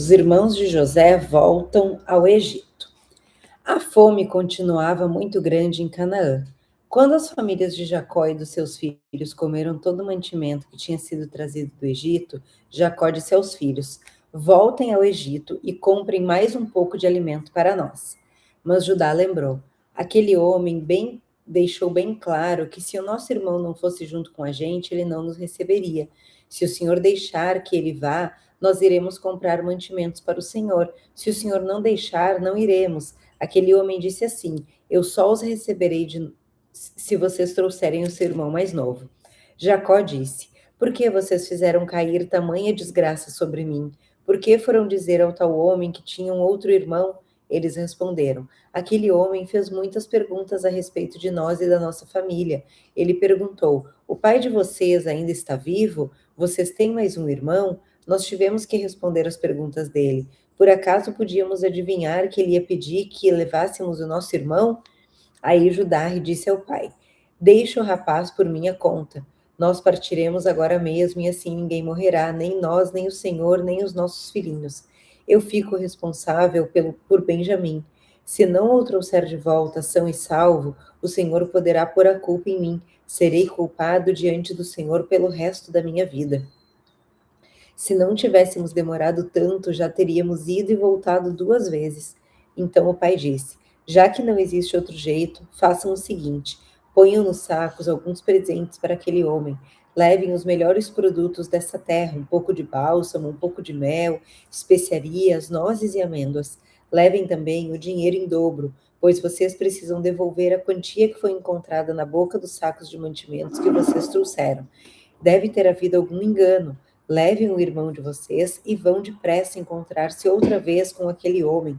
Os irmãos de José voltam ao Egito. A fome continuava muito grande em Canaã. Quando as famílias de Jacó e dos seus filhos comeram todo o mantimento que tinha sido trazido do Egito, Jacó disse aos filhos: Voltem ao Egito e comprem mais um pouco de alimento para nós. Mas Judá lembrou: aquele homem deixou bem claro que se o nosso irmão não fosse junto com a gente, ele não nos receberia. Se o Senhor deixar que ele vá, nós iremos comprar mantimentos para o Senhor. Se o Senhor não deixar, não iremos. Aquele homem disse assim: Eu só os receberei se vocês trouxerem o seu irmão mais novo. Jacó disse: Por que vocês fizeram cair tamanha desgraça sobre mim? Por que foram dizer ao tal homem que tinha um outro irmão? Eles responderam: Aquele homem fez muitas perguntas a respeito de nós e da nossa família. Ele perguntou: O pai de vocês ainda está vivo? Vocês têm mais um irmão? Nós tivemos que responder às perguntas dele. Por acaso podíamos adivinhar que ele ia pedir que levássemos o nosso irmão? Aí Judá disse ao pai: Deixe o rapaz por minha conta. Nós partiremos agora mesmo e assim ninguém morrerá, nem nós, nem o Senhor, nem os nossos filhinhos. Eu fico responsável por Benjamim. Se não o trouxer de volta são e salvo, o Senhor poderá pôr a culpa em mim. Serei culpado diante do Senhor pelo resto da minha vida. Se não tivéssemos demorado tanto, já teríamos ido e voltado 2 vezes. Então o pai disse: Já que não existe outro jeito, façam o seguinte: ponham nos sacos alguns presentes para aquele homem. Levem os melhores produtos dessa terra, um pouco de bálsamo, um pouco de mel, especiarias, nozes e amêndoas. Levem também o dinheiro em dobro, pois vocês precisam devolver a quantia que foi encontrada na boca dos sacos de mantimentos que vocês trouxeram. Deve ter havido algum engano. Levem o irmão de vocês e vão depressa encontrar-se outra vez com aquele homem.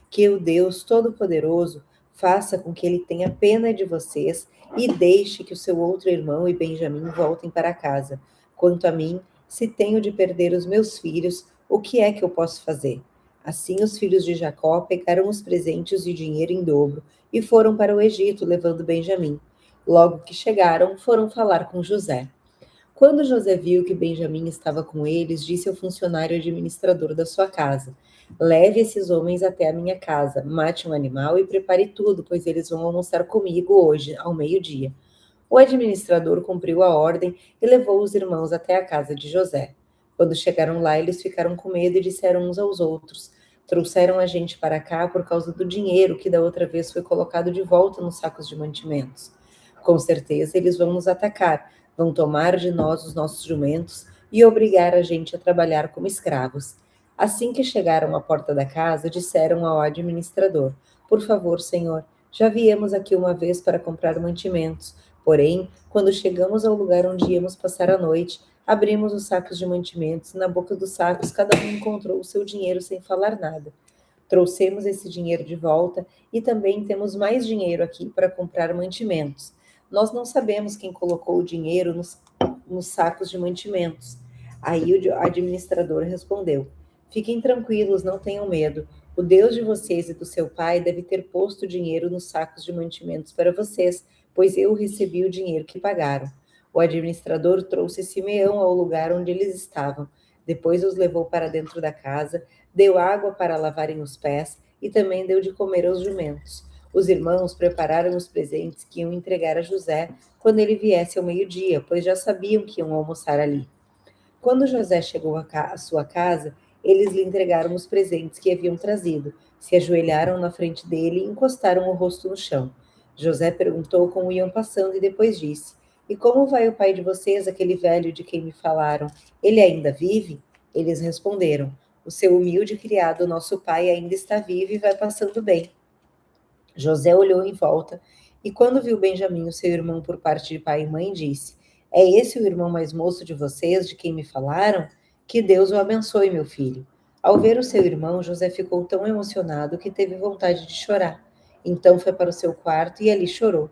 Que o Deus Todo-Poderoso faça com que ele tenha pena de vocês e deixe que o seu outro irmão e Benjamim voltem para casa. Quanto a mim, se tenho de perder os meus filhos, o que é que eu posso fazer? Assim os filhos de Jacó pegaram os presentes e dinheiro em dobro e foram para o Egito, levando Benjamim. Logo que chegaram, foram falar com José. Quando José viu que Benjamim estava com eles, disse ao funcionário administrador da sua casa: Leve esses homens até a minha casa, mate um animal e prepare tudo, pois eles vão almoçar comigo hoje, ao meio-dia. O administrador cumpriu a ordem e levou os irmãos até a casa de José. Quando chegaram lá, eles ficaram com medo e disseram uns aos outros: Trouxeram a gente para cá por causa do dinheiro que da outra vez foi colocado de volta nos sacos de mantimentos. Com certeza eles vão nos atacar, vão tomar de nós os nossos jumentos e obrigar a gente a trabalhar como escravos. Assim que chegaram à porta da casa, disseram ao administrador: Por favor, senhor, já viemos aqui uma vez para comprar mantimentos. Porém, quando chegamos ao lugar onde íamos passar a noite, abrimos os sacos de mantimentos e na boca dos sacos cada um encontrou o seu dinheiro sem falar nada. Trouxemos esse dinheiro de volta e também temos mais dinheiro aqui para comprar mantimentos. Nós não sabemos quem colocou o dinheiro nos sacos de mantimentos. Aí o administrador respondeu: Fiquem tranquilos, não tenham medo. O Deus de vocês e do seu pai deve ter posto o dinheiro nos sacos de mantimentos para vocês, pois eu recebi o dinheiro que pagaram. O administrador trouxe Simeão ao lugar onde eles estavam. Depois os levou para dentro da casa, deu água para lavarem os pés e também deu de comer aos jumentos. Os irmãos prepararam os presentes que iam entregar a José quando ele viesse ao meio-dia, pois já sabiam que iam almoçar ali. Quando José chegou à sua casa, eles lhe entregaram os presentes que haviam trazido, se ajoelharam na frente dele e encostaram o rosto no chão. José perguntou como iam passando e depois disse: E como vai o pai de vocês, aquele velho de quem me falaram? Ele ainda vive? Eles responderam: O seu humilde criado, nosso pai, ainda está vivo e vai passando bem. José olhou em volta e, quando viu Benjamim, o seu irmão por parte de pai e mãe, disse: É esse o irmão mais moço de vocês, de quem me falaram? Que Deus o abençoe, meu filho. Ao ver o seu irmão, José ficou tão emocionado que teve vontade de chorar. Então foi para o seu quarto e ali chorou.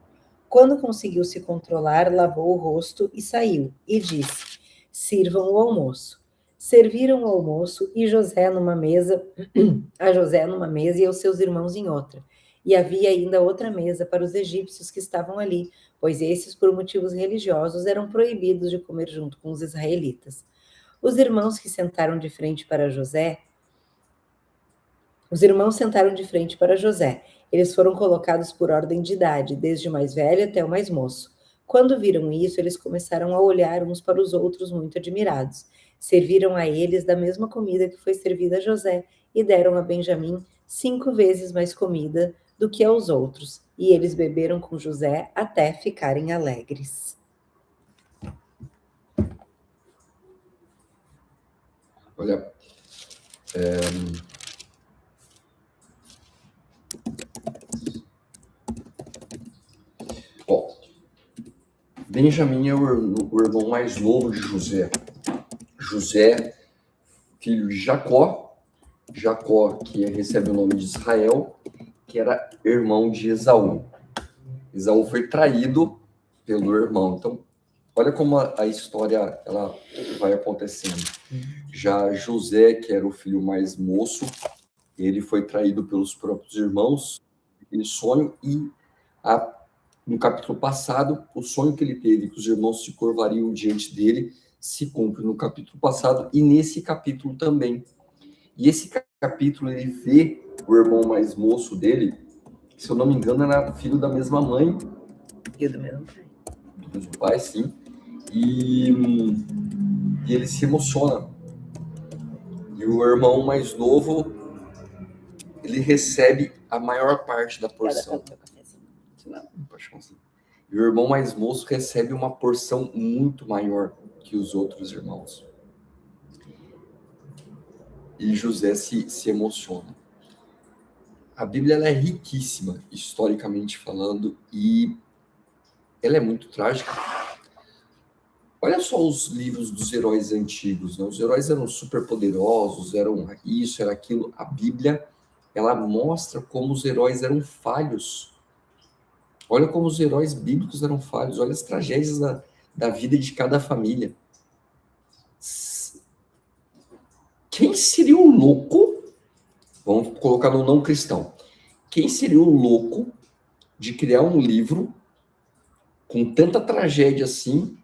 Quando conseguiu se controlar, lavou o rosto e saiu, e disse: Sirvam o almoço. Serviram o almoço e José numa mesa, a José numa mesa e aos seus irmãos em outra. E havia ainda outra mesa para os egípcios que estavam ali, pois esses, por motivos religiosos, eram proibidos de comer junto com os israelitas. Os irmãos que sentaram de frente para José Os irmãos sentaram de frente para José. Eles foram colocados por ordem de idade, desde o mais velho até o mais moço. Quando viram isso, eles começaram a olhar uns para os outros muito admirados. Serviram a eles da mesma comida que foi servida a José e deram a Benjamim 5 vezes mais comida do que aos outros. E eles beberam com José até ficarem alegres. Olha, ó, Benjamim é o irmão mais novo de José. José, filho de Jacó, que recebe o nome de Israel, que era irmão de Esaú. Esaú foi traído pelo irmão. Então, olha como a história ela vai acontecendo. Já José, que era o filho mais moço, ele foi traído pelos próprios irmãos, aquele sonho, e no capítulo passado, o sonho que ele teve, que os irmãos se curvariam diante dele, se cumpre no capítulo passado, e nesse capítulo também. E esse capítulo, ele vê o irmão mais moço dele, que, se eu não me engano, era filho da mesma mãe. E do mesmo pai. Do mesmo pai, sim. E ele se emociona. E o irmão mais novo, ele recebe a maior parte da porção. E o irmão mais moço recebe uma porção muito maior que os outros irmãos. E José se emociona. A Bíblia ela é riquíssima, historicamente falando, e ela é muito trágica. Olha só os livros dos heróis antigos, né? Os heróis eram super poderosos, eram isso, era aquilo. A Bíblia, ela mostra como os heróis eram falhos. Olha como os heróis bíblicos eram falhos. Olha as tragédias da vida de cada família. Quem seria o louco? Vamos colocar no não cristão. Quem seria o louco de criar um livro com tanta tragédia assim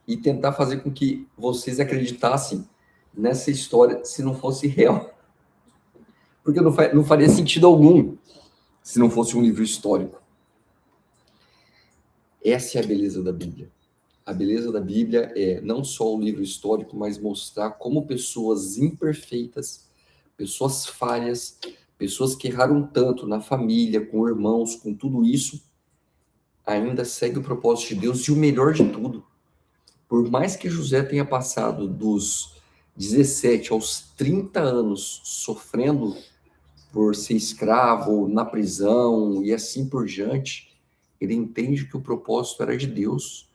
e tentar fazer com que vocês acreditassem nessa história se não fosse real? Porque não faria sentido algum se não fosse um livro histórico. Essa é a beleza da Bíblia. A beleza da Bíblia é não só o livro histórico, mas mostrar como pessoas imperfeitas, pessoas falhas, pessoas que erraram tanto na família, com irmãos, com tudo isso, ainda segue o propósito de Deus. E o melhor de tudo, por mais que José tenha passado dos 17 aos 30 anos sofrendo por ser escravo, na prisão e assim por diante, ele entende que o propósito era de Deus.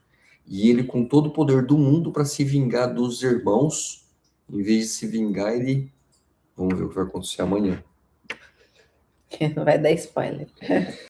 E ele, com todo o poder do mundo para se vingar dos irmãos, em vez de se vingar, ele... Vamos ver o que vai acontecer amanhã. Não vai dar spoiler.